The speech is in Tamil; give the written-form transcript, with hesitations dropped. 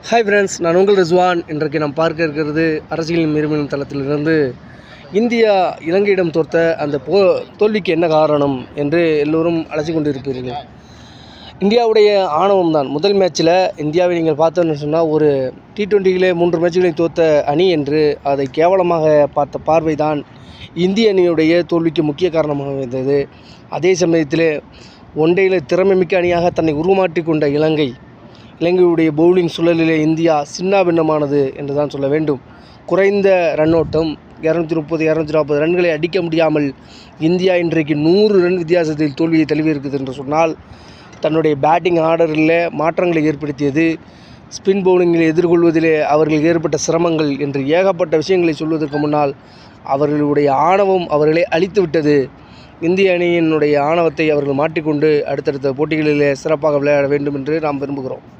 ஹாய் ஃப்ரெண்ட்ஸ், நான் உங்கள் ரிஸ்வான். இன்றைக்கு நாம் பார்க்க இருக்கிறது அரசியல் மீறும் தளத்திலிருந்து இந்தியா இலங்கையிடம் தோற்ற அந்த தோல்விக்கு என்ன காரணம் என்று எல்லோரும் அலசி கொண்டிருப்பீர்கள். இந்தியாவுடைய ஆணவம் தான். முதல் மேட்ச்சில் இந்தியாவை நீங்கள் பார்த்தோன்னு சொன்னால் ஒரு T20களே 3 மேட்ச்களையும் தோற்ற அணி என்று அதை கேவலமாக பார்த்த பார்வை தான் இந்திய அணியுடைய தோல்விக்கு முக்கிய காரணமாக இருந்தது. அதே சமயத்தில் ஒன்றையில் திறமைமிக்க அணியாக தன்னை உருமாற்றி கொண்ட இலங்கையுடைய பவுலிங் சுழலிலே இந்தியா சின்னாபின்னமானது என்று தான் சொல்ல வேண்டும். குறைந்த ரன் ஓட்டம் 230-240 ரன்களை அடிக்க முடியாமல் இந்தியா இன்றைக்கு 100 ரன் வித்தியாசத்தில் தோல்வியை தழுவி இருக்குது என்று சொன்னால், தன்னுடைய பேட்டிங் ஆர்டரில் மாற்றங்களை ஏற்படுத்தியது, ஸ்பின் பவுலிங்கில் எதிர்கொள்வதிலே அவர்களுக்கு ஏற்பட்ட சிரமங்கள் என்று ஏகப்பட்ட விஷயங்களை சொல்வதற்கு முன்னால் அவர்களுடைய ஆணவம் அவர்களை அழித்துவிட்டது. இந்திய அணியினுடைய ஆணவத்தை அவர்கள் மாற்றிக்கொண்டு அடுத்தடுத்த போட்டிகளிலே சிறப்பாக விளையாட வேண்டும் என்று நாம் விரும்புகிறோம்.